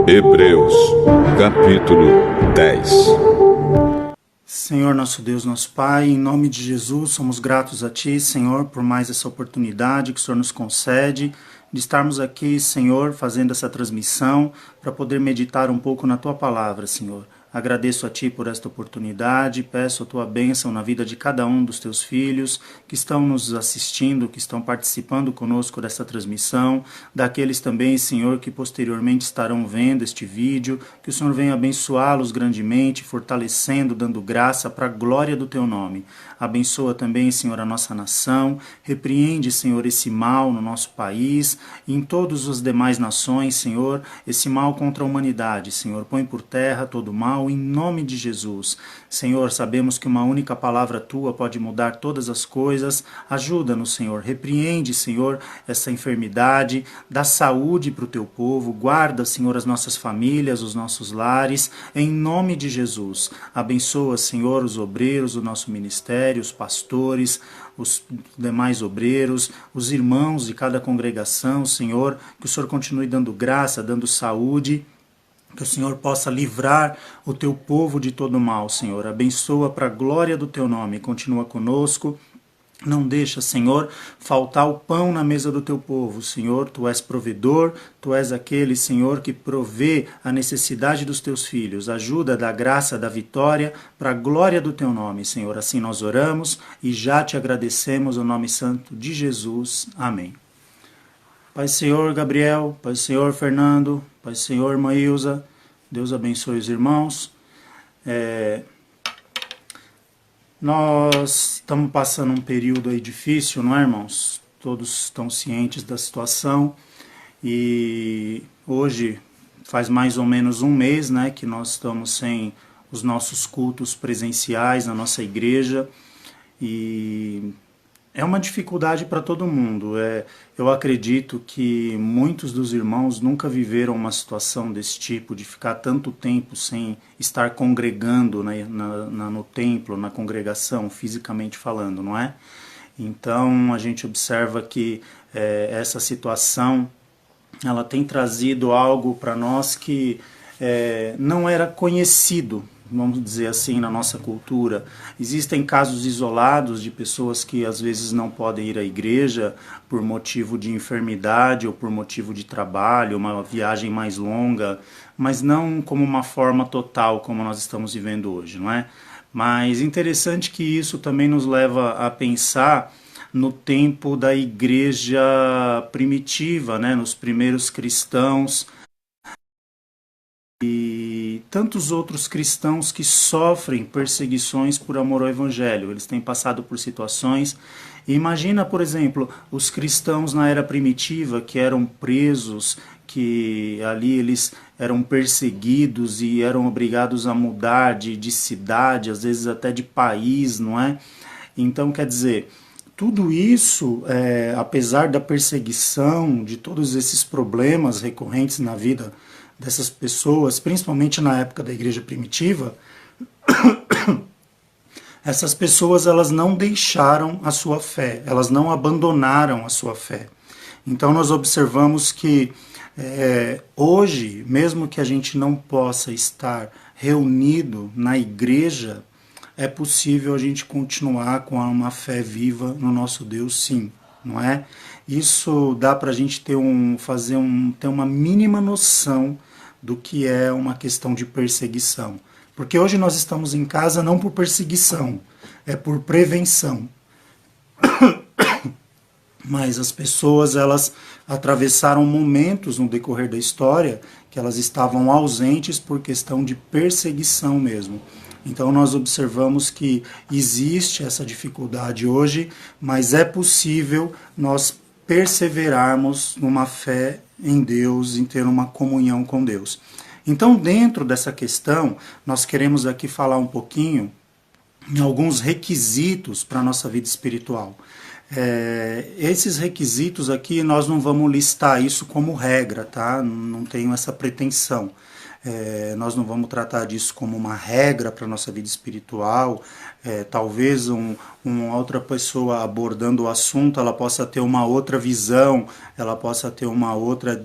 Hebreus, capítulo 10. Senhor nosso Deus, nosso Pai, em nome de Jesus, somos gratos a Ti, Senhor, por mais essa oportunidade que o Senhor nos concede de estarmos aqui, Senhor, fazendo essa transmissão para poder meditar um pouco na Tua Palavra, Senhor. Agradeço a Ti por esta oportunidade, peço a Tua bênção na vida de cada um dos Teus filhos que estão nos assistindo, que estão participando conosco dessa transmissão, daqueles também, Senhor, que posteriormente estarão vendo este vídeo, que o Senhor venha abençoá-los grandemente, fortalecendo, dando graça para a glória do Teu nome. Abençoa também, Senhor, a nossa nação, repreende, Senhor, esse mal no nosso país e em todas as demais nações, Senhor, esse mal contra a humanidade, Senhor, põe por terra todo o mal, em nome de Jesus. Senhor, sabemos que uma única palavra Tua pode mudar todas as coisas. Ajuda-nos, Senhor. Repreende, Senhor, essa enfermidade. Dá saúde para o Teu povo. Guarda, Senhor, as nossas famílias, os nossos lares. Em nome de Jesus. Abençoa, Senhor, os obreiros do nosso ministério, os pastores, os demais obreiros, os irmãos de cada congregação, Senhor. Que o Senhor continue dando graça, dando saúde. Que o Senhor possa livrar o Teu povo de todo mal, Senhor. Abençoa para a glória do Teu nome. Continua conosco. Não deixa, Senhor, faltar o pão na mesa do Teu povo. Senhor, Tu és provedor, Tu és aquele, Senhor, que provê a necessidade dos Teus filhos. Ajuda da graça, da vitória, para a glória do Teu nome, Senhor. Assim nós oramos e já Te agradecemos o nome santo de Jesus. Amém. Pai Senhor Gabriel, Pai Senhor Fernando, Pai Senhor irmã Ilza, Deus abençoe os irmãos. Nós estamos passando um período aí difícil, não é, irmãos? Todos estão cientes da situação e hoje faz mais ou menos um mês, né, que nós estamos sem os nossos cultos presenciais na nossa igreja e é uma dificuldade para todo mundo. Eu acredito que muitos dos irmãos nunca viveram uma situação desse tipo, de ficar tanto tempo sem estar congregando no templo, na congregação, fisicamente falando, não é? Então a gente observa que essa situação ela tem trazido algo para nós que não era conhecido, vamos dizer assim, na nossa cultura. Existem casos isolados de pessoas que às vezes não podem ir à igreja por motivo de enfermidade ou por motivo de trabalho, uma viagem mais longa, mas não como uma forma total como nós estamos vivendo hoje, não é? Mas interessante que isso também nos leva a pensar no tempo da igreja primitiva, né? Nos primeiros cristãos, e tantos outros cristãos que sofrem perseguições por amor ao Evangelho. Eles têm passado por situações. E imagina, por exemplo, os cristãos na era primitiva que eram presos, que ali eles eram perseguidos e eram obrigados a mudar de cidade, às vezes até de país, não é? Então, quer dizer, tudo isso, apesar da perseguição, de todos esses problemas recorrentes na vida dessas pessoas, principalmente na época da igreja primitiva, essas pessoas elas não deixaram a sua fé, elas não abandonaram a sua fé. Então nós observamos que hoje, mesmo que a gente não possa estar reunido na igreja, é possível a gente continuar com uma fé viva no nosso Deus, sim, não é? Isso dá para a gente ter uma mínima noção do que é uma questão de perseguição. Porque hoje nós estamos em casa não por perseguição, é por prevenção. Mas as pessoas, elas atravessaram momentos no decorrer da história que elas estavam ausentes por questão de perseguição mesmo. Então nós observamos que existe essa dificuldade hoje, mas é possível nós perseverarmos numa fé em Deus, em ter uma comunhão com Deus. Então, dentro dessa questão, nós queremos aqui falar um pouquinho em alguns requisitos para a nossa vida espiritual. Esses requisitos aqui, nós não vamos listar isso como regra, tá? Não tenho essa pretensão. Nós não vamos tratar disso como uma regra para a nossa vida espiritual. Talvez uma outra pessoa abordando o assunto, ela possa ter uma outra visão, ela possa ter uma outra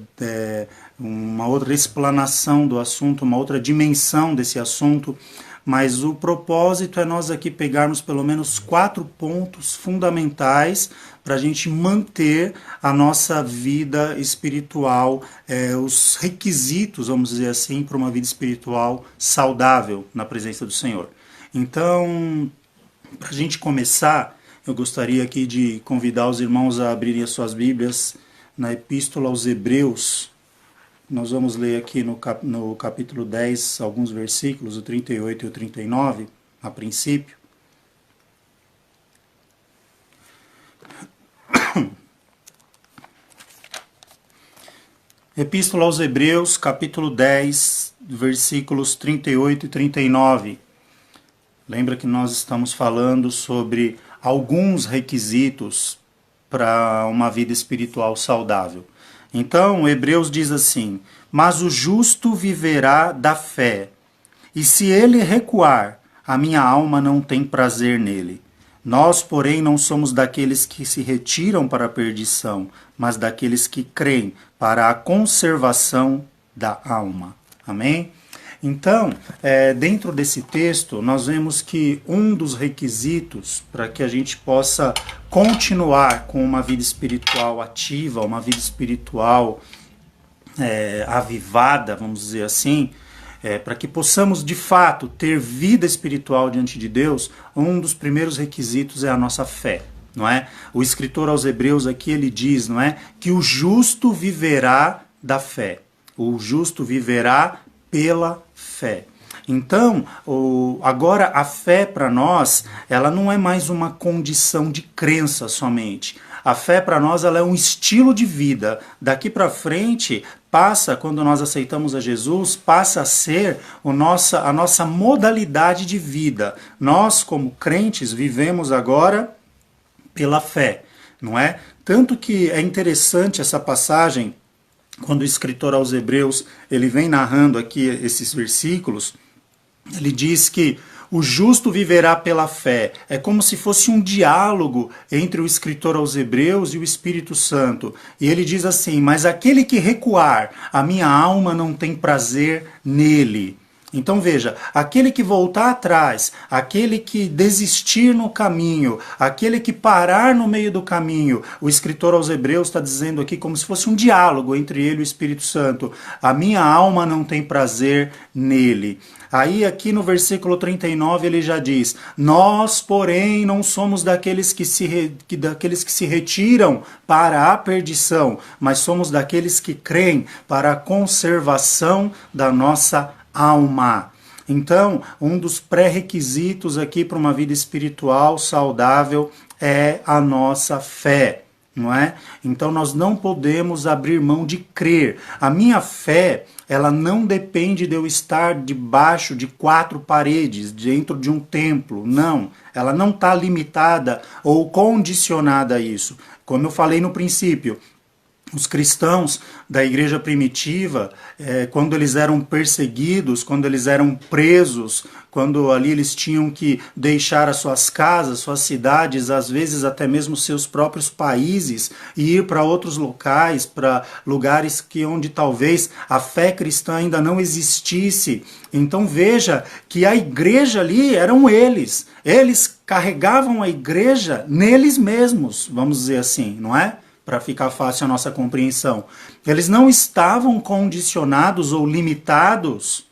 explanação do assunto, uma outra dimensão desse assunto. Mas o propósito é nós aqui pegarmos pelo menos 4 pontos fundamentais para a gente manter a nossa vida espiritual, os requisitos, vamos dizer assim, para uma vida espiritual saudável na presença do Senhor. Então, para a gente começar, eu gostaria aqui de convidar os irmãos a abrirem as suas Bíblias na Epístola aos Hebreus. Nós vamos ler aqui no capítulo 10 alguns versículos, o 38 e o 39, a princípio. Epístola aos Hebreus, capítulo 10, versículos 38 e 39. Lembra que nós estamos falando sobre alguns requisitos para uma vida espiritual saudável. Então, Hebreus diz assim: mas o justo viverá da fé, e se ele recuar, a minha alma não tem prazer nele. Nós, porém, não somos daqueles que se retiram para a perdição, mas daqueles que creem para a conservação da alma. Amém? Então, dentro desse texto, nós vemos que um dos requisitos para que a gente possa continuar com uma vida espiritual ativa, uma vida espiritual avivada, vamos dizer assim, para que possamos de fato ter vida espiritual diante de Deus, um dos primeiros requisitos é a nossa fé. Não é? O escritor aos Hebreus aqui ele diz, não é, que o justo viverá da fé. O justo viverá pela fé. Então, agora a fé para nós, ela não é mais uma condição de crença somente. A fé para nós ela é um estilo de vida. Daqui para frente, quando nós aceitamos a Jesus, passa a ser a nossa modalidade de vida. Nós, como crentes, vivemos agora pela fé, não é? Tanto que é interessante essa passagem, quando o escritor aos Hebreus, ele vem narrando aqui esses versículos, ele diz que o justo viverá pela fé. É como se fosse um diálogo entre o escritor aos Hebreus e o Espírito Santo. E ele diz assim: mas aquele que recuar, a minha alma não tem prazer nele. Então veja, aquele que voltar atrás, aquele que desistir no caminho, aquele que parar no meio do caminho, o escritor aos Hebreus está dizendo aqui como se fosse um diálogo entre ele e o Espírito Santo. A minha alma não tem prazer nele. Aí aqui no versículo 39 ele já diz: nós, porém, não somos daqueles que se retiram para a perdição, mas somos daqueles que creem para a conservação da nossa alma. Então, um dos pré-requisitos aqui para uma vida espiritual saudável é a nossa fé, não é? Então, nós não podemos abrir mão de crer. A minha fé, ela não depende de eu estar debaixo de 4 paredes, dentro de um templo. Não, ela não está limitada ou condicionada a isso. Como eu falei no princípio, os cristãos da igreja primitiva, quando eles eram perseguidos, quando eles eram presos, quando ali eles tinham que deixar as suas casas, suas cidades, às vezes até mesmo seus próprios países, e ir para outros locais, para lugares onde talvez a fé cristã ainda não existisse. Então veja que a igreja ali eram eles. Eles carregavam a igreja neles mesmos, vamos dizer assim, não é? Para ficar fácil a nossa compreensão. Eles não estavam condicionados ou limitados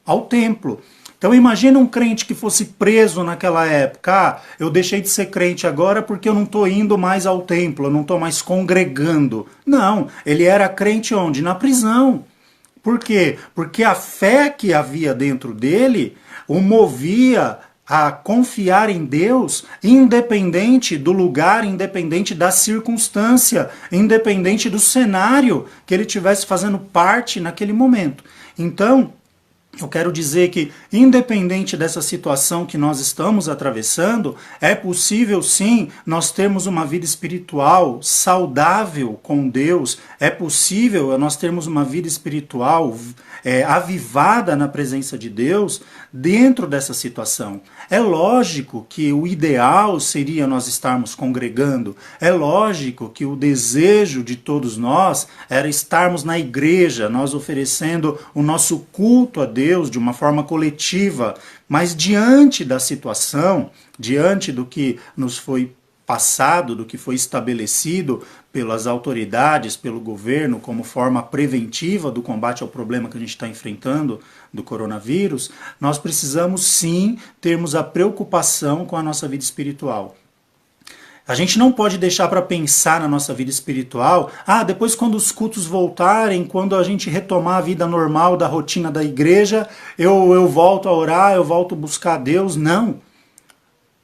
ao templo. Então imagina um crente que fosse preso naquela época. Eu deixei de ser crente agora porque eu não estou indo mais ao templo, eu não estou mais congregando. Não, ele era crente onde? Na prisão. Por quê? Porque a fé que havia dentro dele o movia a confiar em Deus, independente do lugar, independente da circunstância, independente do cenário que ele estivesse fazendo parte naquele momento. Então, Eu quero dizer que, independente dessa situação que nós estamos atravessando, é possível sim nós termos uma vida espiritual saudável com Deus, é possível nós termos uma vida espiritual avivada na presença de Deus dentro dessa situação. É lógico que o ideal seria nós estarmos congregando, é lógico que o desejo de todos nós era estarmos na igreja, nós oferecendo o nosso culto a Deus de uma forma coletiva, mas diante da situação, diante do que nos foi passado, do que foi estabelecido pelas autoridades, pelo governo, como forma preventiva do combate ao problema que a gente está enfrentando do coronavírus, nós precisamos sim termos a preocupação com a nossa vida espiritual. A gente não pode deixar para pensar na nossa vida espiritual, depois quando os cultos voltarem, quando a gente retomar a vida normal da rotina da igreja, eu volto a orar, eu volto a buscar a Deus. Não.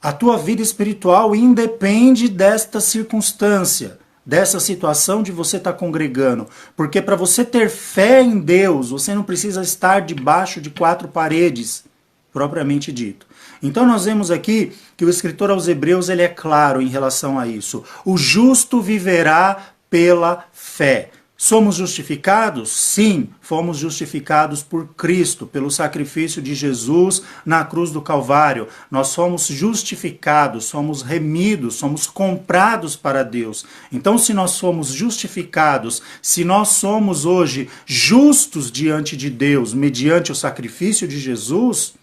A tua vida espiritual independe desta circunstância, dessa situação de você estar congregando. Porque para você ter fé em Deus, você não precisa estar debaixo de quatro paredes, propriamente dito. Então nós vemos aqui que o escritor aos Hebreus ele é claro em relação a isso. O justo viverá pela fé. Somos justificados? Sim, fomos justificados por Cristo, pelo sacrifício de Jesus na cruz do Calvário. Nós somos justificados, somos remidos, somos comprados para Deus. Então, se nós somos justificados, se nós somos hoje justos diante de Deus, mediante o sacrifício de Jesus,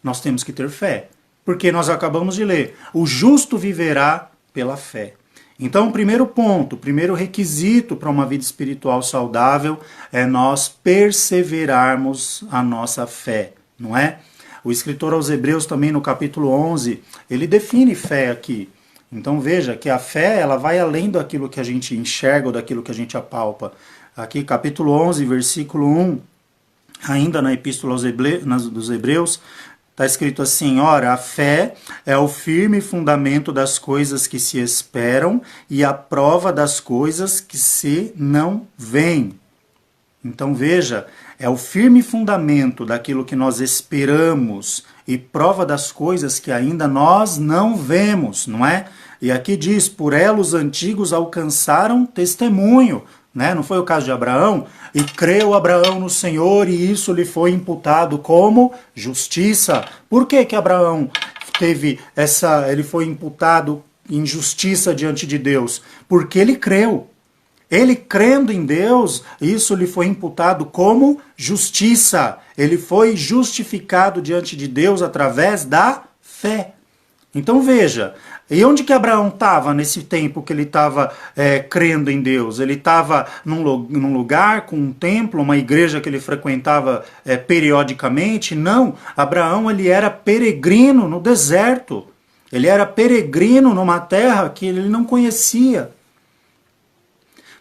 nós temos que ter fé. Porque nós acabamos de ler, o justo viverá pela fé. Então, o primeiro ponto, o primeiro requisito para uma vida espiritual saudável é nós perseverarmos a nossa fé, não é? O escritor aos Hebreus também no capítulo 11, ele define fé aqui. Então veja que a fé ela vai além daquilo que a gente enxerga ou daquilo que a gente apalpa. Aqui capítulo 11, versículo 1, ainda na epístola dos Hebreus, está escrito assim, ora, a fé é o firme fundamento das coisas que se esperam e a prova das coisas que se não veem. Então veja, é o firme fundamento daquilo que nós esperamos e prova das coisas que ainda nós não vemos, não é? E aqui diz, por ela os antigos alcançaram testemunho. Não foi o caso de Abraão? E creu Abraão no Senhor e isso lhe foi imputado como justiça. Por que Abraão ele foi imputado em justiça diante de Deus? Porque ele creu. Ele crendo em Deus, isso lhe foi imputado como justiça. Ele foi justificado diante de Deus através da fé. Então veja, e onde que Abraão estava nesse tempo que ele estava crendo em Deus? Ele estava num lugar com um templo, uma igreja que ele frequentava periodicamente? Não, Abraão ele era peregrino no deserto. Ele era peregrino numa terra que ele não conhecia.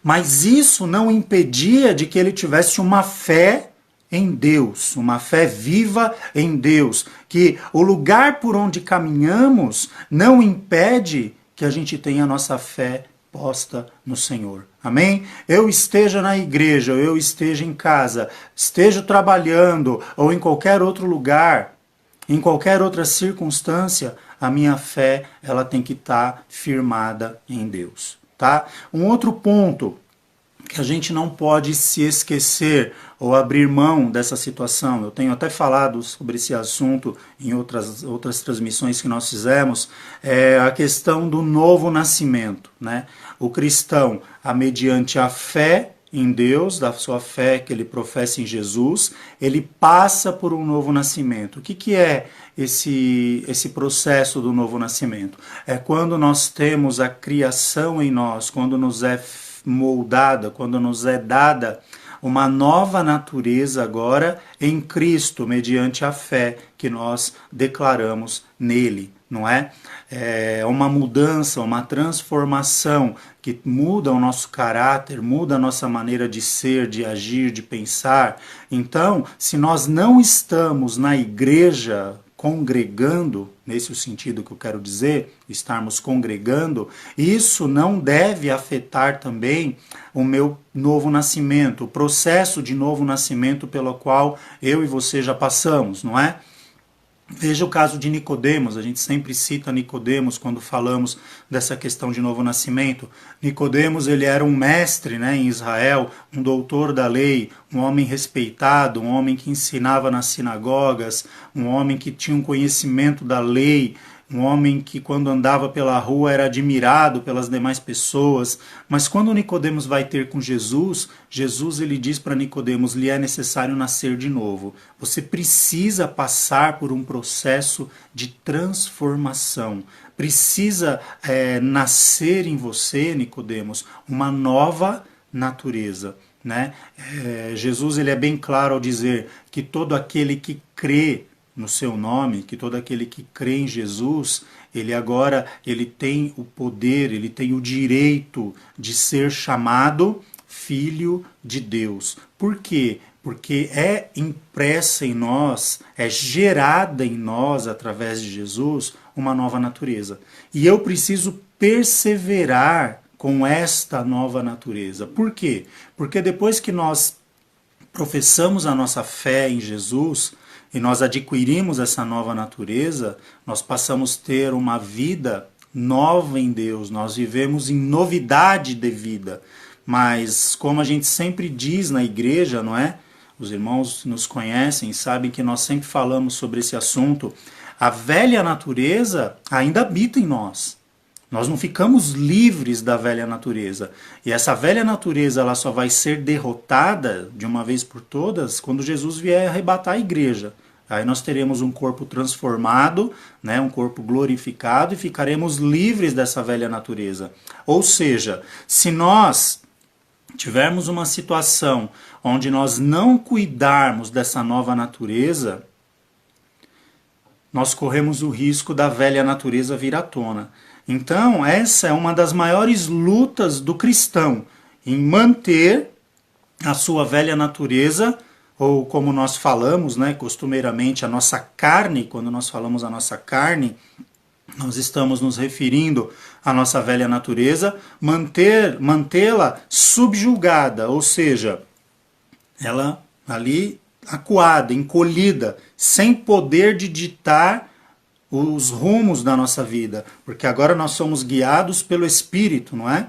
Mas isso não impedia de que ele tivesse uma fé em Deus, uma fé viva em Deus, que o lugar por onde caminhamos não impede que a gente tenha a nossa fé posta no Senhor. Amém? Eu esteja na igreja, ou eu esteja em casa, esteja trabalhando ou em qualquer outro lugar, em qualquer outra circunstância, a minha fé ela tem que estar firmada em Deus. Tá? Um outro ponto que a gente não pode se esquecer ou abrir mão dessa situação. Eu tenho até falado sobre esse assunto em outras transmissões que nós fizemos, é a questão do novo nascimento, né? O cristão, mediante a fé em Deus, da sua fé que ele professa em Jesus, ele passa por um novo nascimento. O que é esse processo do novo nascimento? É quando nós temos a criação em nós, quando nos é moldada, quando nos é dada uma nova natureza agora em Cristo, mediante a fé que nós declaramos nele, não é? É uma mudança, uma transformação que muda o nosso caráter, muda a nossa maneira de ser, de agir, de pensar. Então, se nós não estamos na igreja congregando, nesse o sentido que eu quero dizer, estarmos congregando, isso não deve afetar também o meu novo nascimento, o processo de novo nascimento pelo qual eu e você já passamos, não é? Veja o caso de Nicodemos, a gente sempre cita Nicodemos quando falamos dessa questão de novo nascimento. Nicodemos, ele era um mestre, né, em Israel, um doutor da lei, um homem respeitado, um homem que ensinava nas sinagogas, um homem que tinha um conhecimento da lei, um homem que quando andava pela rua era admirado pelas demais pessoas. Mas quando Nicodemos vai ter com Jesus, Jesus ele diz para Nicodemos, lhe é necessário nascer de novo. Você precisa passar por um processo de transformação. Precisa nascer em você, Nicodemos, uma nova natureza. Né? Jesus ele é bem claro ao dizer que todo aquele que crê no seu nome, que todo aquele que crê em Jesus, ele tem o poder, ele tem o direito de ser chamado filho de Deus. Por quê? Porque é impressa em nós, é gerada em nós, através de Jesus, uma nova natureza. E eu preciso perseverar com esta nova natureza. Por quê? Porque depois que nós professamos a nossa fé em Jesus, e nós adquirimos essa nova natureza, nós passamos a ter uma vida nova em Deus, nós vivemos em novidade de vida. Mas, como a gente sempre diz na igreja, não é? Os irmãos nos conhecem, sabem que nós sempre falamos sobre esse assunto. A velha natureza ainda habita em nós. Nós não ficamos livres da velha natureza. E essa velha natureza ela só vai ser derrotada de uma vez por todas quando Jesus vier arrebatar a igreja. Aí nós teremos um corpo transformado, né, um corpo glorificado e ficaremos livres dessa velha natureza. Ou seja, se nós tivermos uma situação onde nós não cuidarmos dessa nova natureza, nós corremos o risco da velha natureza vir à tona. Então, essa é uma das maiores lutas do cristão, em manter a sua velha natureza, ou como nós falamos, né, costumeiramente, a nossa carne. Quando nós falamos a nossa carne, nós estamos nos referindo à nossa velha natureza, mantê-la subjugada, ou seja, ela ali acuada, encolhida, sem poder de ditar os rumos da nossa vida, porque agora nós somos guiados pelo Espírito, não é?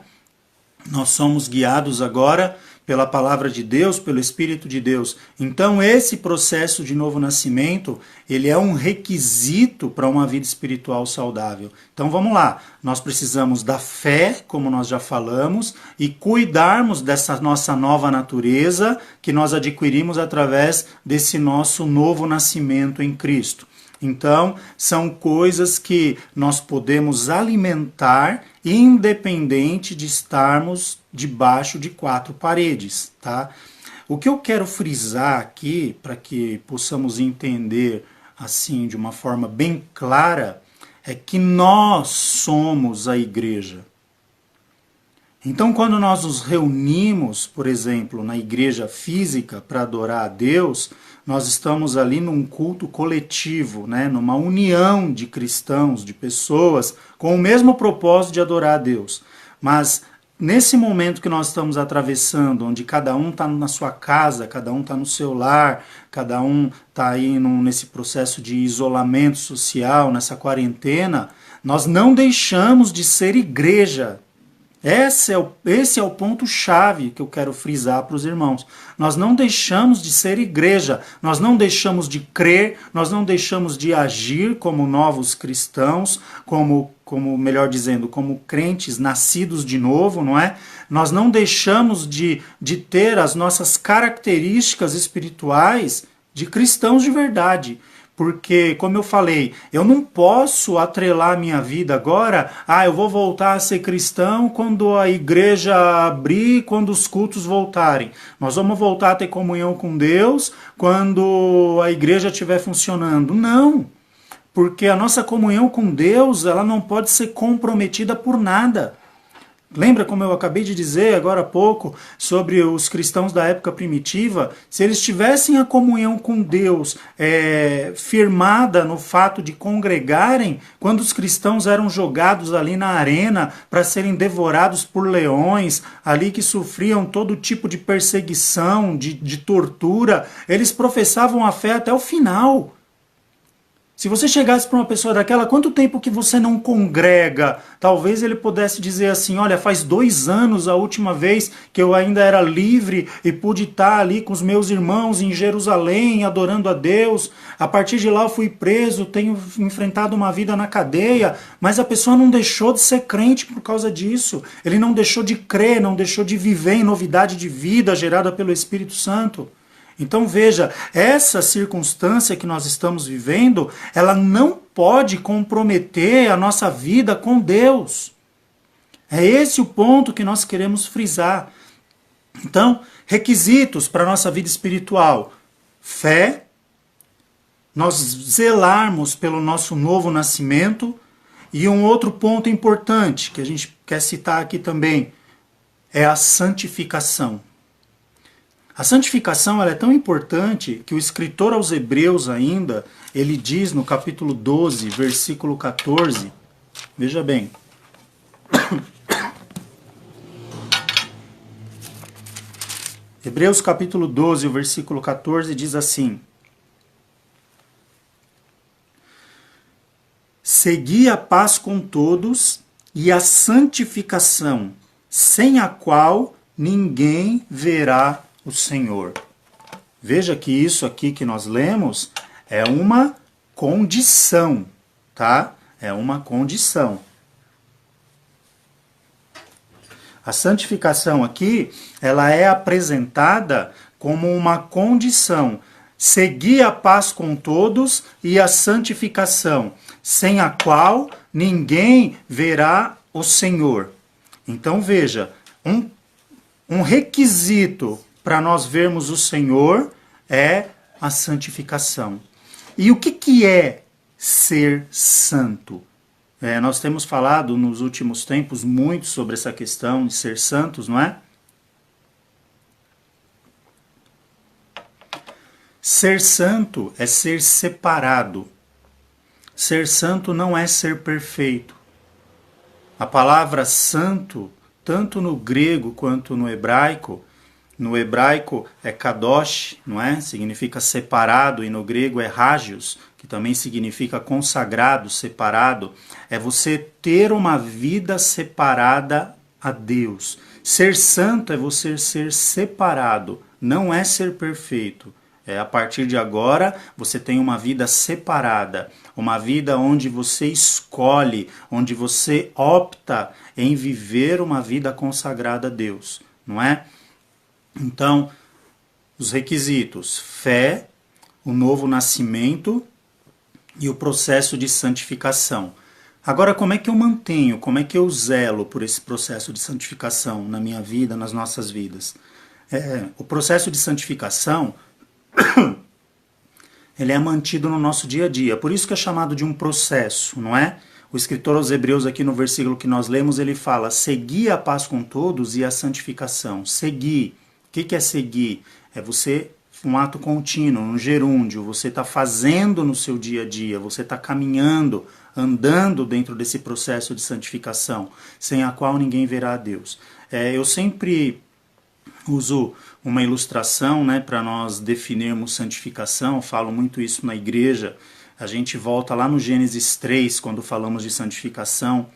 Nós somos guiados agora pela palavra de Deus, pelo Espírito de Deus. Então esse processo de novo nascimento, ele é um requisito para uma vida espiritual saudável. Então vamos lá, nós precisamos da fé, como nós já falamos, e cuidarmos dessa nossa nova natureza que nós adquirimos através desse nosso novo nascimento em Cristo. Então, são coisas que nós podemos alimentar independente de estarmos debaixo de quatro paredes, tá? O que eu quero frisar aqui, para que possamos entender assim de uma forma bem clara, é que nós somos a igreja. Então, quando nós nos reunimos, por exemplo, na igreja física para adorar a Deus, nós estamos ali num culto coletivo, né? Numa união de cristãos, de pessoas, com o mesmo propósito de adorar a Deus. Mas nesse momento que nós estamos atravessando, onde cada um está na sua casa, cada um está no seu lar, cada um está aí nesse processo de isolamento social, nessa quarentena, nós não deixamos de ser igreja. Esse é o ponto-chave que eu quero frisar para os irmãos. Nós não deixamos de ser igreja, nós não deixamos de crer, nós não deixamos de agir como novos cristãos, como melhor dizendo, como crentes nascidos de novo, não é? Nós não deixamos de ter as nossas características espirituais de cristãos de verdade. Porque, como eu falei, eu não posso atrelar a minha vida agora, eu vou voltar a ser cristão quando a igreja abrir, quando os cultos voltarem. Nós vamos voltar a ter comunhão com Deus quando a igreja estiver funcionando. Não, porque a nossa comunhão com Deus, ela não pode ser comprometida por nada. Lembra como eu acabei de dizer agora há pouco sobre os cristãos da época primitiva? Se eles tivessem a comunhão com Deus firmada no fato de congregarem, quando os cristãos eram jogados ali na arena para serem devorados por leões, ali que sofriam todo tipo de perseguição, de tortura, eles professavam a fé até o final. Se você chegasse para uma pessoa daquela, quanto tempo que você não congrega? Talvez ele pudesse dizer assim, olha, faz 2 anos a última vez que eu ainda era livre e pude estar ali com os meus irmãos em Jerusalém, adorando a Deus. A partir de lá eu fui preso, tenho enfrentado uma vida na cadeia, mas a pessoa não deixou de ser crente por causa disso. Ele não deixou de crer, não deixou de viver em novidade de vida gerada pelo Espírito Santo. Então veja, essa circunstância que nós estamos vivendo, ela não pode comprometer a nossa vida com Deus. É esse o ponto que nós queremos frisar. Então, requisitos para a nossa vida espiritual: fé, nós zelarmos pelo nosso novo nascimento, e um outro ponto importante que a gente quer citar aqui também é a santificação. A santificação ela é tão importante que o escritor aos Hebreus ainda, ele diz no capítulo 12, versículo 14, veja bem. Hebreus capítulo 12, o versículo 14 diz assim: segui a paz com todos e a santificação, sem a qual ninguém verá o Senhor. Veja que isso aqui que nós lemos é uma condição, tá? É uma condição. A santificação aqui, ela é apresentada como uma condição. Seguir a paz com todos e a santificação, sem a qual ninguém verá o Senhor. Então veja, um requisito para nós vermos o Senhor é a santificação. E o que é ser santo? Nós temos falado nos últimos tempos muito sobre essa questão de ser santos, não é? Ser santo é ser separado. Ser santo não é ser perfeito. A palavra santo, tanto no grego quanto no hebraico é kadosh, não é? Significa separado, e no grego é hagios, que também significa consagrado, separado. É você ter uma vida separada a Deus. Ser santo é você ser separado, não é ser perfeito. A partir de agora, você tem uma vida separada, uma vida onde você escolhe, onde você opta em viver uma vida consagrada a Deus, não é? Então, os requisitos: fé, o novo nascimento e o processo de santificação. Agora, como é que eu mantenho, como é que eu zelo por esse processo de santificação na minha vida, nas nossas vidas? O processo de santificação ele é mantido no nosso dia a dia. Por isso que é chamado de um processo, não é? O escritor aos Hebreus, aqui no versículo que nós lemos, ele fala: segui a paz com todos e a santificação. Seguir. O que é seguir? É você, um ato contínuo, um gerúndio. Você está fazendo no seu dia a dia, você está caminhando, andando dentro desse processo de santificação, sem a qual ninguém verá a Deus. Eu sempre uso uma ilustração, né, para nós definirmos santificação. Eu falo muito isso na igreja. A gente volta lá no Gênesis 3, quando falamos de santificação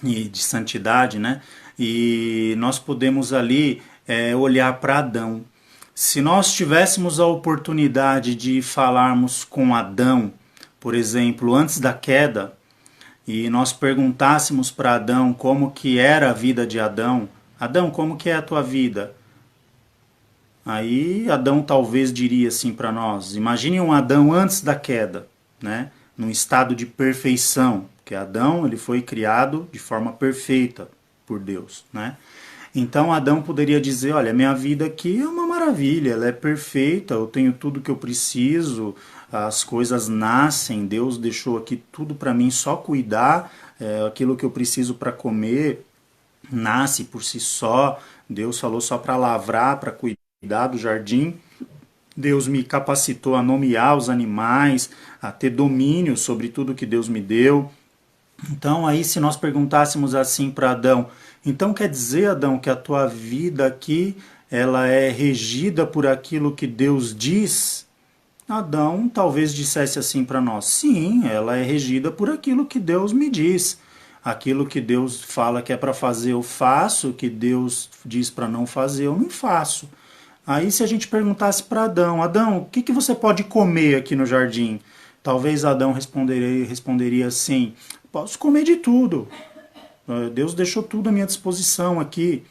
e de santidade, né? E nós podemos ali olhar para Adão. Se nós tivéssemos a oportunidade de falarmos com Adão, por exemplo, antes da queda, e nós perguntássemos para Adão como que era a vida de Adão: Adão, como que é a tua vida? Aí Adão talvez diria assim para nós: imagine um Adão antes da queda, né? Num estado de perfeição, porque Adão ele foi criado de forma perfeita por Deus, né? Então Adão poderia dizer: olha, minha vida aqui é uma maravilha, ela é perfeita, eu tenho tudo que eu preciso, as coisas nascem, Deus deixou aqui tudo para mim só cuidar, aquilo que eu preciso para comer, nasce por si só. Deus falou só para lavrar, para cuidar do jardim. Deus me capacitou a nomear os animais, a ter domínio sobre tudo que Deus me deu. Então, aí, se nós perguntássemos assim para Adão, então quer dizer, Adão, que a tua vida aqui ela é regida por aquilo que Deus diz? Adão talvez dissesse assim para nós: sim, ela é regida por aquilo que Deus me diz. Aquilo que Deus fala que é para fazer, eu faço. O que Deus diz para não fazer, eu não faço. Aí, se a gente perguntasse para Adão: Adão, o que, que você pode comer aqui no jardim? Talvez Adão responderia assim: posso comer de tudo. Deus deixou tudo à minha disposição aqui.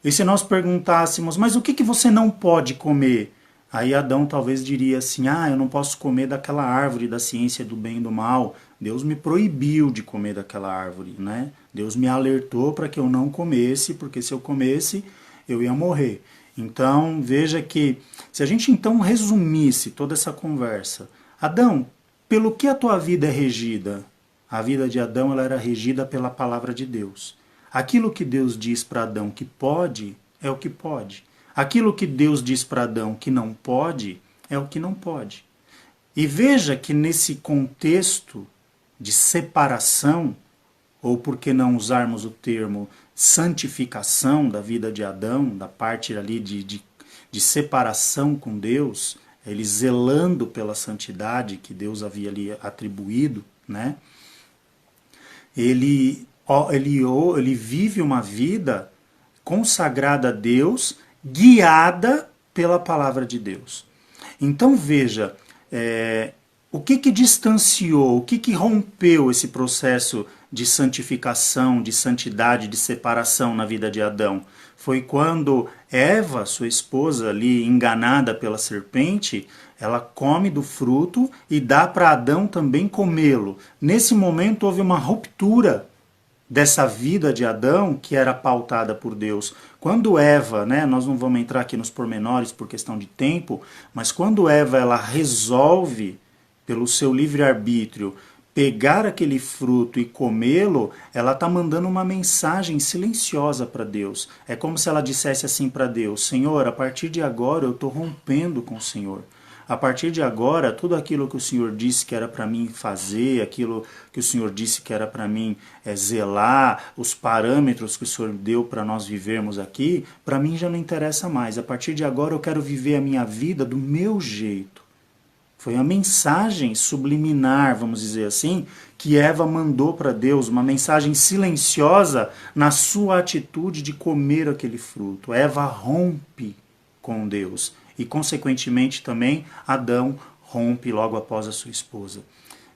E se nós perguntássemos: mas o que, que você não pode comer? Aí Adão talvez diria assim: eu não posso comer daquela árvore da ciência do bem e do mal. Deus me proibiu de comer daquela árvore, né? Deus me alertou para que eu não comesse, porque se eu comesse, eu ia morrer. Então, veja que, se a gente então resumisse toda essa conversa: Adão, pelo que a tua vida é regida? A vida de Adão ela era regida pela palavra de Deus. Aquilo que Deus diz para Adão que pode, é o que pode. Aquilo que Deus diz para Adão que não pode, é o que não pode. E veja que nesse contexto de separação, ou por que não usarmos o termo santificação da vida de Adão, da parte ali de separação com Deus, ele zelando pela santidade que Deus havia ali atribuído, né? Ele vive uma vida consagrada a Deus, guiada pela palavra de Deus. Então veja, o que distanciou, o que rompeu esse processo de santificação, de santidade, de separação na vida de Adão? Foi quando Eva, sua esposa, ali enganada pela serpente, ela come do fruto e dá para Adão também comê-lo. Nesse momento houve uma ruptura dessa vida de Adão que era pautada por Deus. Quando Eva, nós não vamos entrar aqui nos pormenores por questão de tempo, mas quando Eva ela resolve, pelo seu livre-arbítrio, pegar aquele fruto e comê-lo, ela está mandando uma mensagem silenciosa para Deus. É como se ela dissesse assim para Deus: Senhor, a partir de agora eu estou rompendo com o Senhor. A partir de agora, tudo aquilo que o Senhor disse que era para mim fazer, aquilo que o Senhor disse que era para mim zelar, os parâmetros que o Senhor deu para nós vivermos aqui, para mim já não interessa mais. A partir de agora eu quero viver a minha vida do meu jeito. Foi a mensagem subliminar, vamos dizer assim, que Eva mandou para Deus, uma mensagem silenciosa na sua atitude de comer aquele fruto. Eva rompe com Deus. E, consequentemente, também Adão rompe logo após a sua esposa.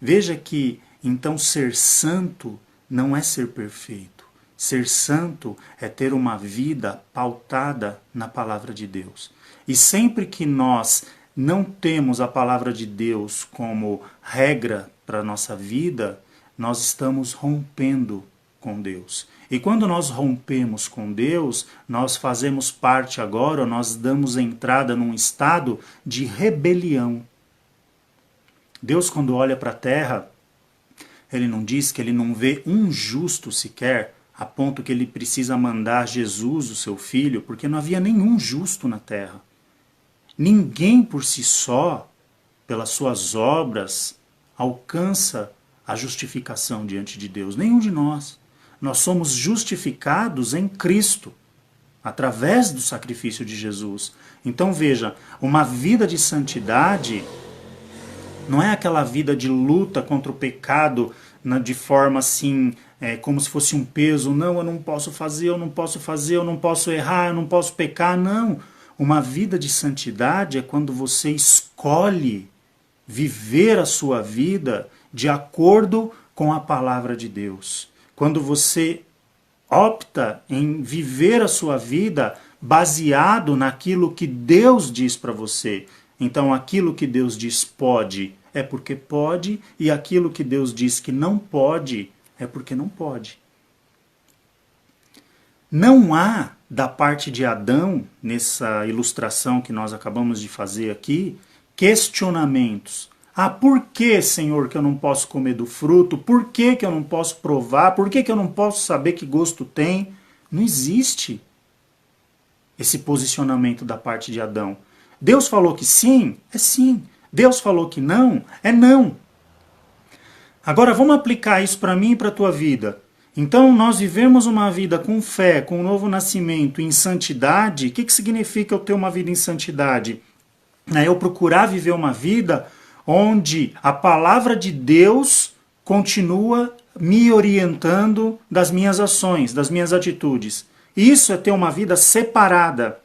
Veja que, então, ser santo não é ser perfeito. Ser santo é ter uma vida pautada na palavra de Deus. E sempre que nós não temos a palavra de Deus como regra para a nossa vida, nós estamos rompendo com Deus. E quando nós rompemos com Deus, nós fazemos parte agora, nós damos entrada num estado de rebelião. Deus, quando olha para a terra, ele não diz que ele não vê um justo sequer, a ponto que ele precisa mandar Jesus, o seu filho, porque não havia nenhum justo na terra. Ninguém por si só, pelas suas obras, alcança a justificação diante de Deus. Nenhum de nós. Nós somos justificados em Cristo, através do sacrifício de Jesus. Então veja, uma vida de santidade não é aquela vida de luta contra o pecado de forma assim, como se fosse um peso. Não, eu não posso fazer, eu não posso fazer, eu não posso errar, eu não posso pecar. Não. Uma vida de santidade é quando você escolhe viver a sua vida de acordo com a palavra de Deus. Quando você opta em viver a sua vida baseado naquilo que Deus diz para você. Então, aquilo que Deus diz pode é porque pode, e aquilo que Deus diz que não pode é porque não pode. Não há, da parte de Adão, nessa ilustração que nós acabamos de fazer aqui, questionamentos. Por que, Senhor, que eu não posso comer do fruto? Por que eu não posso provar? Por que eu não posso saber que gosto tem? Não existe esse posicionamento da parte de Adão. Deus falou que sim, é sim. Deus falou que não, é não. Agora vamos aplicar isso para mim e para a tua vida. Então nós vivemos uma vida com fé, com um novo nascimento, em santidade. O que significa eu ter uma vida em santidade? É eu procurar viver uma vida onde a palavra de Deus continua me orientando das minhas ações, das minhas atitudes. Isso é ter uma vida separada.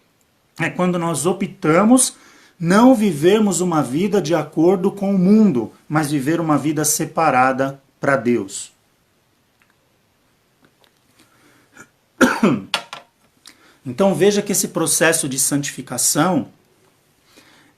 É quando nós optamos não vivermos uma vida de acordo com o mundo, mas viver uma vida separada para Deus. Então veja que esse processo de santificação,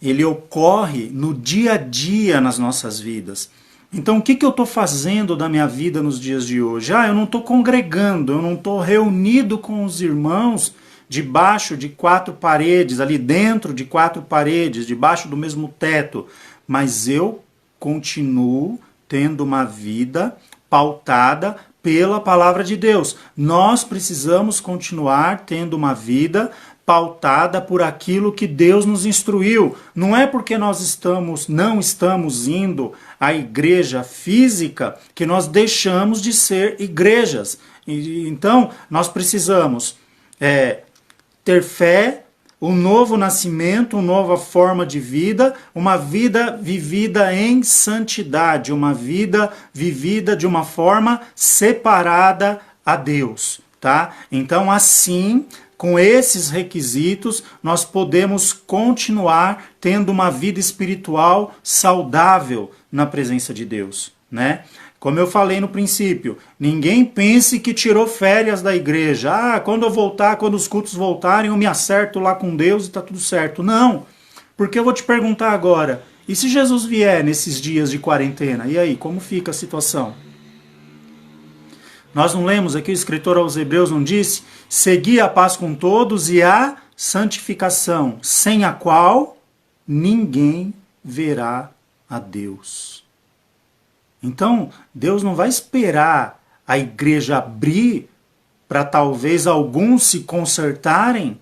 ele ocorre no dia a dia nas nossas vidas. Então o que eu estou fazendo da minha vida nos dias de hoje? Eu não estou congregando, eu não estou reunido com os irmãos debaixo de 4 paredes, ali dentro de 4 paredes, debaixo do mesmo teto, mas eu continuo tendo uma vida pautada pela palavra de Deus. Nós precisamos continuar tendo uma vida pautada por aquilo que Deus nos instruiu. Não é porque nós não estamos indo à igreja física que nós deixamos de ser igrejas. Então, nós precisamos ter fé, um novo nascimento, uma nova forma de vida, uma vida vivida em santidade, uma vida vivida de uma forma separada a Deus, tá? Então, assim, com esses requisitos, nós podemos continuar tendo uma vida espiritual saudável na presença de Deus, né? Como eu falei no princípio, ninguém pense que tirou férias da igreja. Quando eu voltar, quando os cultos voltarem, eu me acerto lá com Deus e está tudo certo. Não, porque eu vou te perguntar agora, e se Jesus vier nesses dias de quarentena? E aí, como fica a situação? Nós não lemos aqui, o escritor aos Hebreus não disse? Segui a paz com todos e a santificação, sem a qual ninguém verá a Deus. Então, Deus não vai esperar a igreja abrir para talvez alguns se consertarem,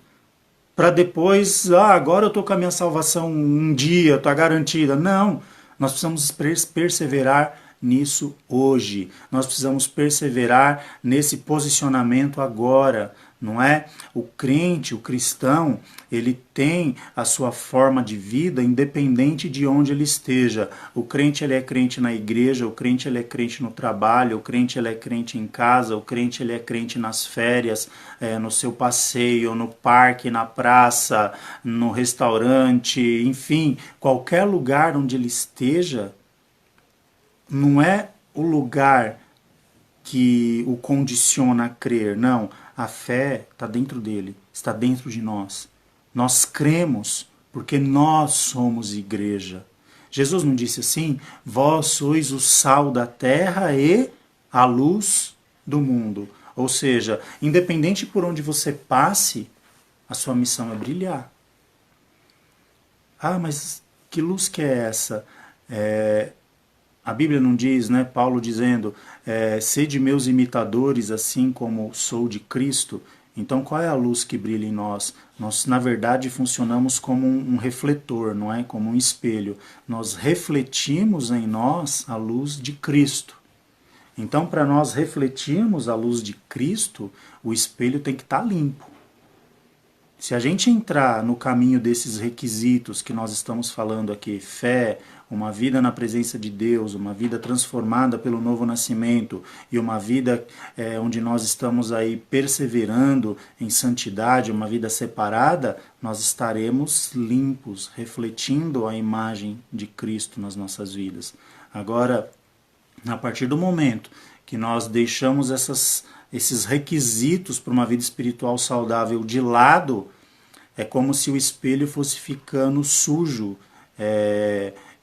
para depois, agora eu estou com a minha salvação um dia, está garantida. Não, nós precisamos perseverar nisso hoje. Nós precisamos perseverar nesse posicionamento agora, não é? O crente, o cristão, ele tem a sua forma de vida independente de onde ele esteja. O crente, ele é crente na igreja, o crente, ele é crente no trabalho, o crente, ele é crente em casa, o crente, ele é crente nas férias, no seu passeio, no parque, na praça, no restaurante, enfim, qualquer lugar onde ele esteja, não é o lugar que o condiciona a crer, não. A fé está dentro dele, está dentro de nós. Nós cremos porque nós somos igreja. Jesus não disse assim? Vós sois o sal da terra e a luz do mundo. Ou seja, independente por onde você passe, a sua missão é brilhar. Mas que luz que é essa? A Bíblia não diz, né? Paulo dizendo, sede meus imitadores, assim como sou de Cristo. Então, qual é a luz que brilha em nós? Nós, na verdade, funcionamos como um refletor, não é? Como um espelho. Nós refletimos em nós a luz de Cristo. Então, para nós refletirmos a luz de Cristo, o espelho tem que estar limpo. Se a gente entrar no caminho desses requisitos que nós estamos falando aqui, fé, uma vida na presença de Deus, uma vida transformada pelo novo nascimento e uma vida onde nós estamos aí perseverando em santidade, uma vida separada, nós estaremos limpos, refletindo a imagem de Cristo nas nossas vidas. Agora, a partir do momento que nós deixamos esses requisitos para uma vida espiritual saudável de lado, é como se o espelho fosse ficando sujo,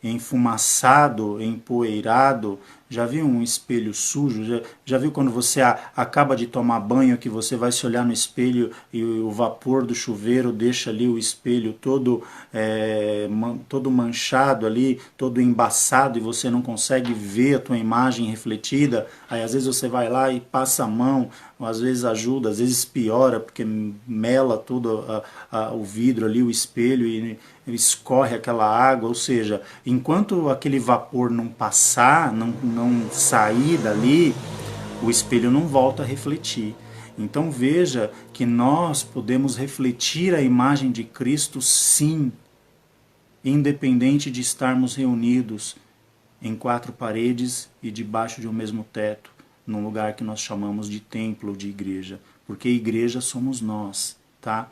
enfumaçado, empoeirado, Já viu um espelho sujo? Já viu quando você acaba de tomar banho, que você vai se olhar no espelho e o vapor do chuveiro deixa ali o espelho todo, todo manchado ali, todo embaçado, e você não consegue ver a tua imagem refletida? Aí às vezes você vai lá e passa a mão, às vezes ajuda, às vezes piora, porque mela tudo o vidro ali, o espelho, e escorre aquela água. Ou seja, enquanto aquele vapor não passar, não sair dali, o espelho não volta a refletir. Então veja que nós podemos refletir a imagem de Cristo, sim, independente de estarmos reunidos em quatro paredes e debaixo de um mesmo teto, num lugar que nós chamamos de templo, de igreja, porque igreja somos nós, tá?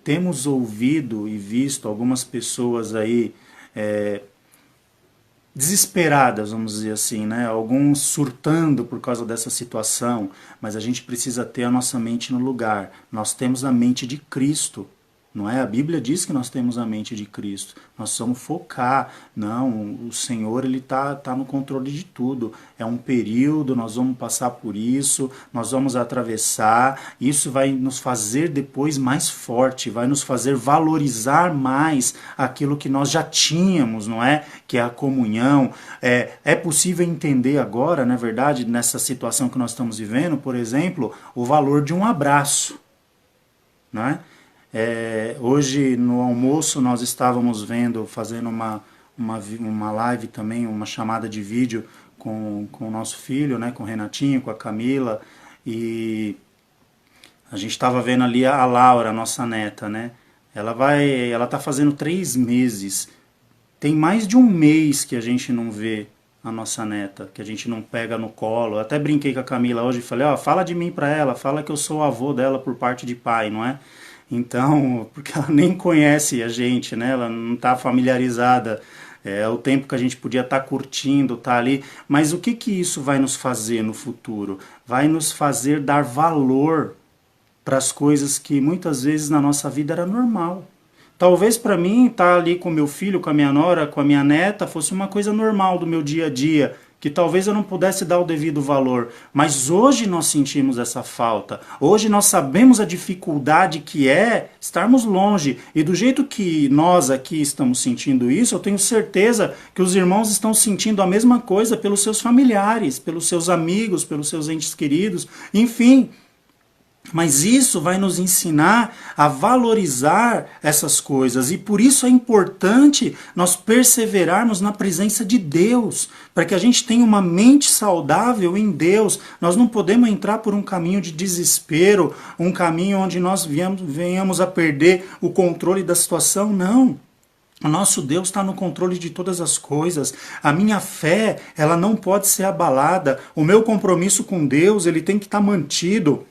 Temos ouvido e visto algumas pessoas aí desesperadas, vamos dizer assim, né? Alguns surtando por causa dessa situação, mas a gente precisa ter a nossa mente no lugar. Nós temos a mente de Cristo, não é? A Bíblia diz que nós temos a mente de Cristo. Nós precisamos focar. Não, o Senhor, Ele tá no controle de tudo. É um período, nós vamos passar por isso, nós vamos atravessar. Isso vai nos fazer depois mais forte, vai nos fazer valorizar mais aquilo que nós já tínhamos, não é? Que é a comunhão. É possível entender agora, na verdade, nessa situação que nós estamos vivendo, por exemplo, o valor de um abraço, não é? Hoje no almoço nós estávamos fazendo uma live também, uma chamada de vídeo com o nosso filho, né, com o Renatinho, com a Camila, e a gente estava vendo ali a Laura, a nossa neta, né? Ela está fazendo 3 meses. Tem mais de um mês que a gente não vê a nossa neta, que a gente não pega no colo. Eu até brinquei com a Camila hoje e falei, fala de mim para ela, fala que eu sou o avô dela por parte de pai, não é? Então, porque ela nem conhece a gente, né? Ela não está familiarizada. É o tempo que a gente podia estar curtindo, estar ali. Mas o que isso vai nos fazer no futuro? Vai nos fazer dar valor para as coisas que muitas vezes na nossa vida era normal. Talvez para mim estar ali com meu filho, com a minha nora, com a minha neta, fosse uma coisa normal do meu dia a dia, que talvez eu não pudesse dar o devido valor. Mas hoje nós sentimos essa falta. Hoje nós sabemos a dificuldade que é estarmos longe. E do jeito que nós aqui estamos sentindo isso, eu tenho certeza que os irmãos estão sentindo a mesma coisa pelos seus familiares, pelos seus amigos, pelos seus entes queridos, enfim. Mas isso vai nos ensinar a valorizar essas coisas, e por isso é importante nós perseverarmos na presença de Deus, para que a gente tenha uma mente saudável em Deus. Nós não podemos entrar por um caminho de desespero, um caminho onde nós venhamos a perder o controle da situação, não. O nosso Deus está no controle de todas as coisas. A minha fé, ela não pode ser abalada. O meu compromisso com Deus, ele tem que estar mantido.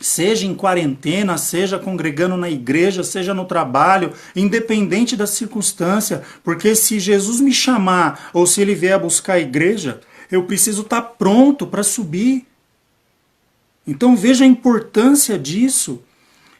Seja em quarentena, seja congregando na igreja, seja no trabalho, independente da circunstância, porque se Jesus me chamar ou se ele vier buscar a igreja, eu preciso estar pronto para subir. Então veja a importância disso.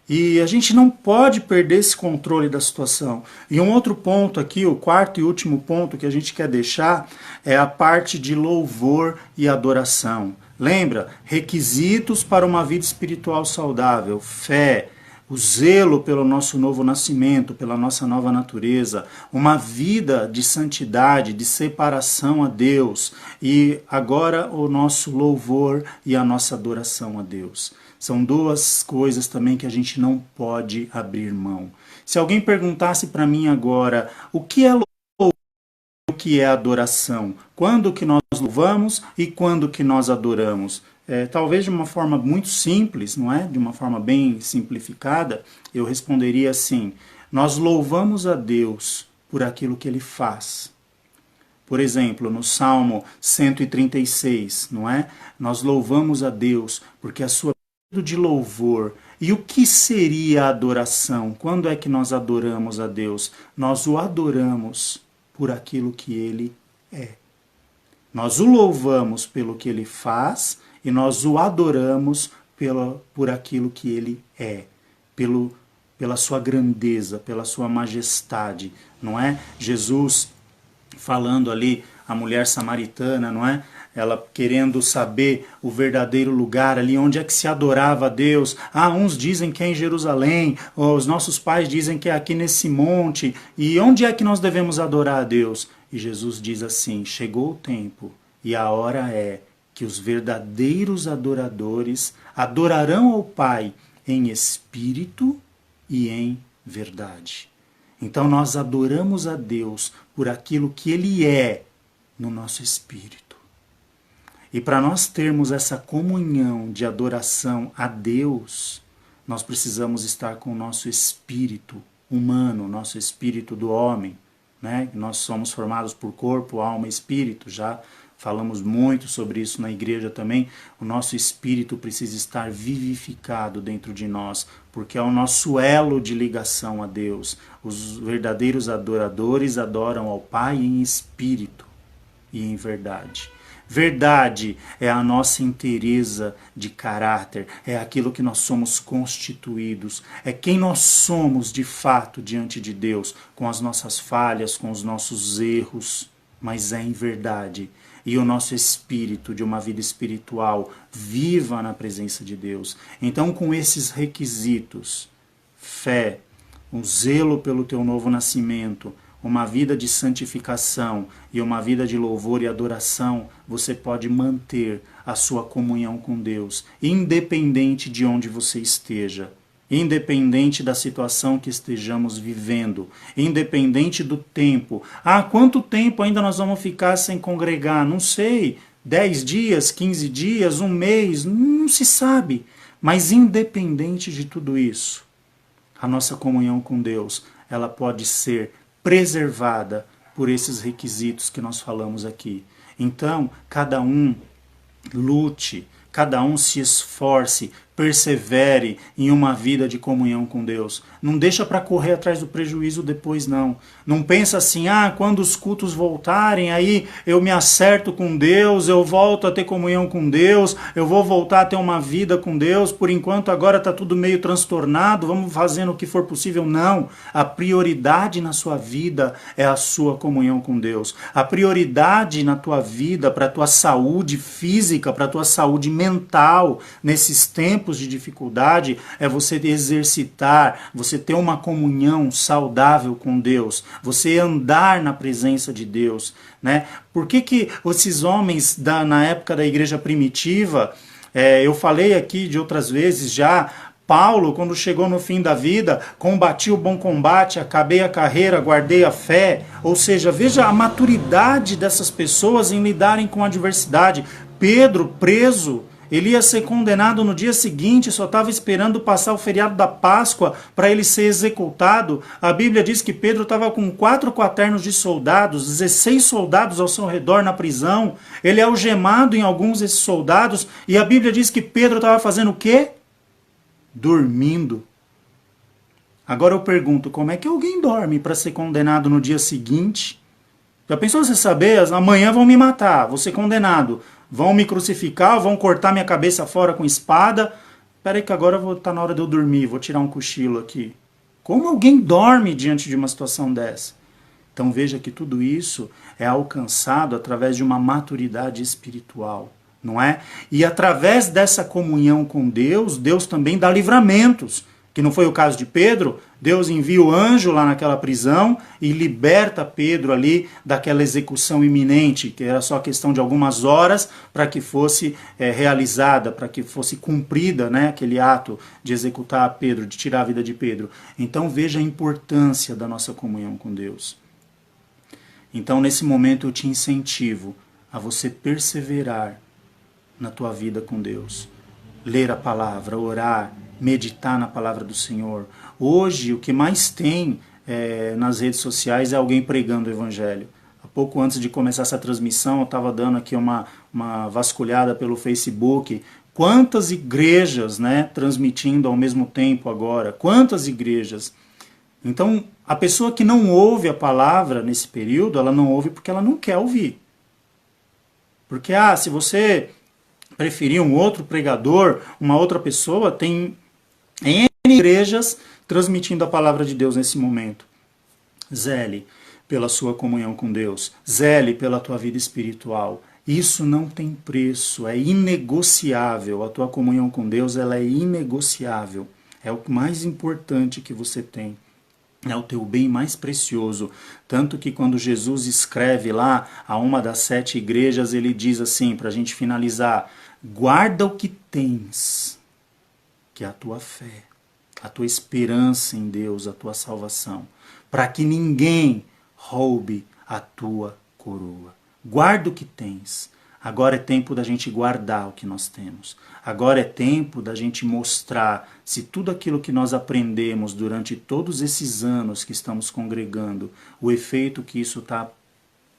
E a gente não pode perder esse controle da situação. E um outro ponto aqui, o quarto e último ponto que a gente quer deixar, é a parte de louvor e adoração. Lembra? Requisitos para uma vida espiritual saudável: fé, o zelo pelo nosso novo nascimento, pela nossa nova natureza, uma vida de santidade, de separação a Deus, e agora o nosso louvor e a nossa adoração a Deus. São duas coisas também que a gente não pode abrir mão. Se alguém perguntasse para mim agora, o que é louvor, o que é adoração? Quando que nós louvamos e quando que nós adoramos? Talvez de uma forma muito simples, não é? De uma forma bem simplificada, eu responderia assim: nós louvamos a Deus por aquilo que Ele faz. Por exemplo, no Salmo 136, não é? Nós louvamos a Deus porque a sua de louvor. E o que seria a adoração? Quando é que nós adoramos a Deus? Nós o adoramos por aquilo que Ele é. Nós o louvamos pelo que Ele faz e nós o adoramos por aquilo que Ele é, pela sua grandeza, pela sua majestade, não é? Jesus falando ali a mulher samaritana, não é? Ela querendo saber o verdadeiro lugar ali, onde é que se adorava a Deus. Ah, uns dizem que é em Jerusalém, os nossos pais dizem que é aqui nesse monte. E onde é que nós devemos adorar a Deus? E Jesus diz assim, chegou o tempo e a hora é que os verdadeiros adoradores adorarão ao Pai em espírito e em verdade. Então nós adoramos a Deus por aquilo que Ele é no nosso espírito. E para nós termos essa comunhão de adoração a Deus, nós precisamos estar com o nosso espírito humano, nosso espírito do homem, né? Nós somos formados por corpo, alma e espírito, já falamos muito sobre isso na igreja também. O nosso espírito precisa estar vivificado dentro de nós, porque é o nosso elo de ligação a Deus. Os verdadeiros adoradores adoram ao Pai em espírito e em verdade. Verdade é a nossa inteireza de caráter, é aquilo que nós somos constituídos, é quem nós somos de fato diante de Deus, com as nossas falhas, com os nossos erros, mas é em verdade. E o nosso espírito de uma vida espiritual viva na presença de Deus. Então, com esses requisitos, fé, um zelo pelo teu novo nascimento, uma vida de santificação e uma vida de louvor e adoração, você pode manter a sua comunhão com Deus, independente de onde você esteja, independente da situação que estejamos vivendo, independente do tempo. Ah, quanto tempo ainda nós vamos ficar sem congregar? Não sei, 10 dias, 15 dias, um mês, não se sabe. Mas independente de tudo isso, a nossa comunhão com Deus, ela pode ser preservada por esses requisitos que nós falamos aqui. Então, cada um lute, cada um se esforce, persevere em uma vida de comunhão com Deus. Não deixa para correr atrás do prejuízo depois, não. Não pensa assim, quando os cultos voltarem, aí eu me acerto com Deus, eu volto a ter comunhão com Deus, eu vou voltar a ter uma vida com Deus, por enquanto agora está tudo meio transtornado, vamos fazendo o que for possível. Não. A prioridade na sua vida é a sua comunhão com Deus. A prioridade na tua vida, para a tua saúde física, para a tua saúde mental, nesses tempos de dificuldade, é você exercitar, você ter uma comunhão saudável com Deus, você andar na presença de Deus, né? Por que esses homens na época da igreja primitiva, eu falei aqui de outras vezes já, Paulo, quando chegou no fim da vida, combati o bom combate, acabei a carreira, guardei a fé. Ou seja, veja a maturidade dessas pessoas em lidarem com a adversidade. Pedro, preso, ele ia ser condenado no dia seguinte, só estava esperando passar o feriado da Páscoa para ele ser executado. A Bíblia diz que Pedro estava com 4 quaternos de soldados, 16 soldados ao seu redor na prisão. Ele é algemado em alguns desses soldados e a Bíblia diz que Pedro estava fazendo o quê? Dormindo. Agora eu pergunto, como é que alguém dorme para ser condenado no dia seguinte? Já pensou você saber, amanhã vão me matar, vou ser condenado. Vão me crucificar, vão cortar minha cabeça fora com espada. Espera aí que agora tá na hora de eu dormir, vou tirar um cochilo aqui. Como alguém dorme diante de uma situação dessa? Então veja que tudo isso é alcançado através de uma maturidade espiritual, não é? E através dessa comunhão com Deus, Deus também dá livramentos. Que não foi o caso de Pedro, Deus envia o anjo lá naquela prisão e liberta Pedro ali daquela execução iminente, que era só questão de algumas horas para que fosse realizada, para que fosse cumprida, né, aquele ato de executar Pedro, de tirar a vida de Pedro. Então veja a importância da nossa comunhão com Deus. Então nesse momento eu te incentivo a você perseverar na tua vida com Deus. Ler a palavra, orar, meditar na palavra do Senhor. Hoje, o que mais tem nas redes sociais é alguém pregando o Evangelho. Há pouco antes de começar essa transmissão, eu estava dando aqui uma vasculhada pelo Facebook. Quantas igrejas, né, transmitindo ao mesmo tempo agora? Quantas igrejas? Então, a pessoa que não ouve a palavra nesse período, ela não ouve porque ela não quer ouvir. Porque, se você preferir um outro pregador, uma outra pessoa, tem N igrejas transmitindo a palavra de Deus nesse momento. Zele, pela sua comunhão com Deus. Zele pela tua vida espiritual. Isso não tem preço, é inegociável. A tua comunhão com Deus, ela é inegociável. É o mais importante que você tem. É o teu bem mais precioso. Tanto que quando Jesus escreve lá a uma das 7 igrejas, ele diz assim, para a gente finalizar: guarda o que tens, que é a tua fé, a tua esperança em Deus, a tua salvação, para que ninguém roube a tua coroa. Guarda o que tens. Agora é tempo da gente guardar o que nós temos. Agora é tempo da gente mostrar se tudo aquilo que nós aprendemos durante todos esses anos que estamos congregando, o efeito que isso está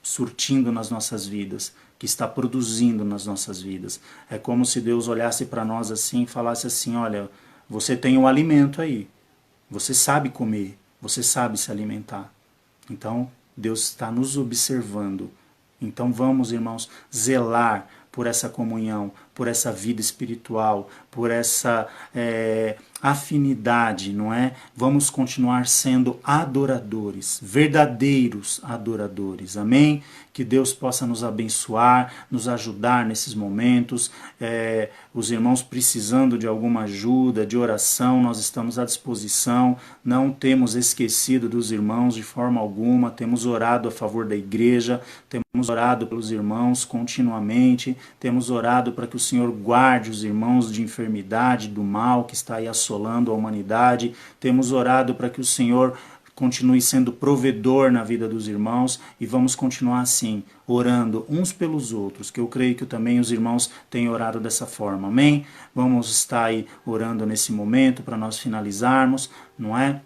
surtindo nas nossas vidas, que está produzindo nas nossas vidas. É como se Deus olhasse para nós assim e falasse assim: olha, você tem um alimento aí, você sabe comer, você sabe se alimentar. Então, Deus está nos observando. Então vamos, irmãos, zelar por essa comunhão, por essa vida espiritual, por essa afinidade, não é? Vamos continuar sendo adoradores, verdadeiros adoradores, amém? Que Deus possa nos abençoar, nos ajudar nesses momentos. Os irmãos precisando de alguma ajuda, de oração, nós estamos à disposição, não temos esquecido dos irmãos de forma alguma, temos orado a favor da igreja, temos orado pelos irmãos continuamente, temos orado para que o Senhor guarde os irmãos de enfermidade, do mal que está aí assolando a humanidade, temos orado para que o Senhor continue sendo provedor na vida dos irmãos e vamos continuar assim, orando uns pelos outros, que eu creio que também os irmãos têm orado dessa forma, amém? Vamos estar aí orando nesse momento para nós finalizarmos, não é?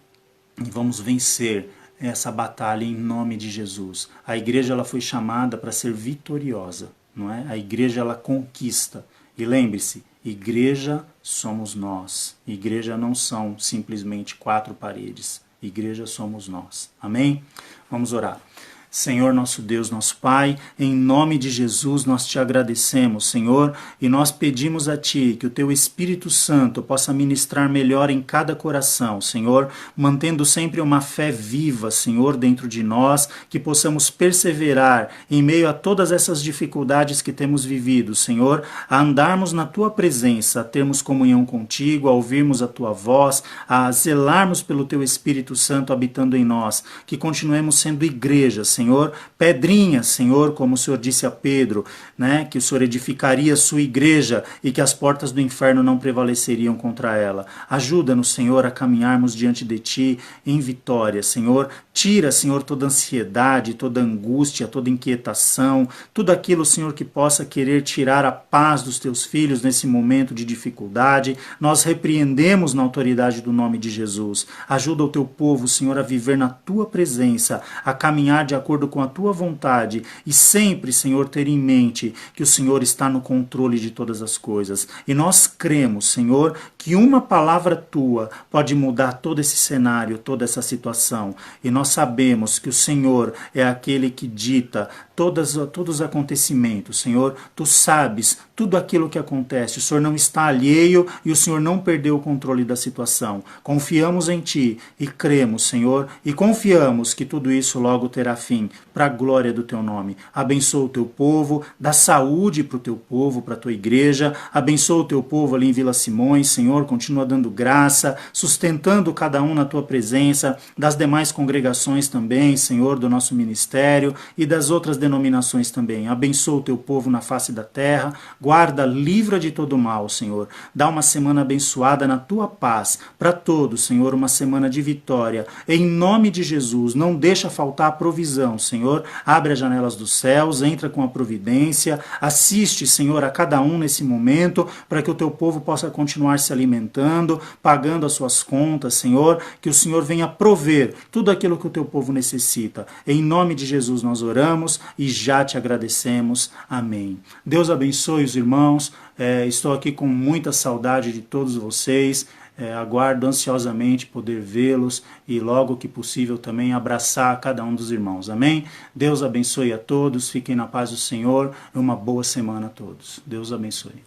E vamos vencer essa batalha em nome de Jesus. A igreja ela foi chamada para ser vitoriosa, não é? A igreja ela conquista. E lembre-se, igreja somos nós. Igreja não são simplesmente 4 paredes. Igreja somos nós. Amém? Vamos orar. Senhor, nosso Deus, nosso Pai, em nome de Jesus nós te agradecemos, Senhor, e nós pedimos a Ti que o Teu Espírito Santo possa ministrar melhor em cada coração, Senhor, mantendo sempre uma fé viva, Senhor, dentro de nós, que possamos perseverar em meio a todas essas dificuldades que temos vivido, Senhor, a andarmos na Tua presença, a termos comunhão contigo, a ouvirmos a Tua voz, a zelarmos pelo Teu Espírito Santo habitando em nós, que continuemos sendo igreja, Senhor, pedrinha, Senhor, como o Senhor disse a Pedro, né, que o Senhor edificaria a sua igreja e que as portas do inferno não prevaleceriam contra ela. Ajuda-nos, Senhor, a caminharmos diante de Ti em vitória, Senhor. Tira, Senhor, toda ansiedade, toda angústia, toda inquietação, tudo aquilo, Senhor, que possa querer tirar a paz dos Teus filhos nesse momento de dificuldade. Nós repreendemos na autoridade do nome de Jesus. Ajuda o Teu povo, Senhor, a viver na Tua presença, a caminhar de acordo com a Tua vontade e sempre, Senhor, ter em mente que o Senhor está no controle de todas as coisas. E nós cremos, Senhor, que uma palavra Tua pode mudar todo esse cenário, toda essa situação. E nós sabemos que o Senhor é aquele que dita todos os acontecimentos, Senhor. Tu sabes tudo aquilo que acontece. O Senhor não está alheio e o Senhor não perdeu o controle da situação. Confiamos em Ti e cremos, Senhor, e confiamos que tudo isso logo terá fim, para a glória do Teu nome. Abençoa o Teu povo, dá saúde para o Teu povo, para a Tua igreja, abençoa o Teu povo ali em Vila Simões, Senhor, continua dando graça, sustentando cada um na Tua presença, das demais congregações também, Senhor, do nosso ministério e das outras denominações também. Abençoa o Teu povo na face da terra, guarda, livra de todo mal, Senhor. Dá uma semana abençoada na Tua paz, para todos, Senhor, uma semana de vitória. Em nome de Jesus, não deixa faltar a provisão, Senhor. Abre as janelas dos céus, entra com a providência, assiste, Senhor, a cada um nesse momento, para que o Teu povo possa continuar se alimentando, pagando as suas contas, Senhor, que o Senhor venha prover tudo aquilo que o Teu povo necessita. Em nome de Jesus nós oramos e já Te agradecemos. Amém. Deus abençoe os irmãos. Estou aqui com muita saudade de todos vocês. Aguardo ansiosamente poder vê-los e logo que possível também abraçar cada um dos irmãos. Amém? Deus abençoe a todos. Fiquem na paz do Senhor. Uma boa semana a todos. Deus abençoe.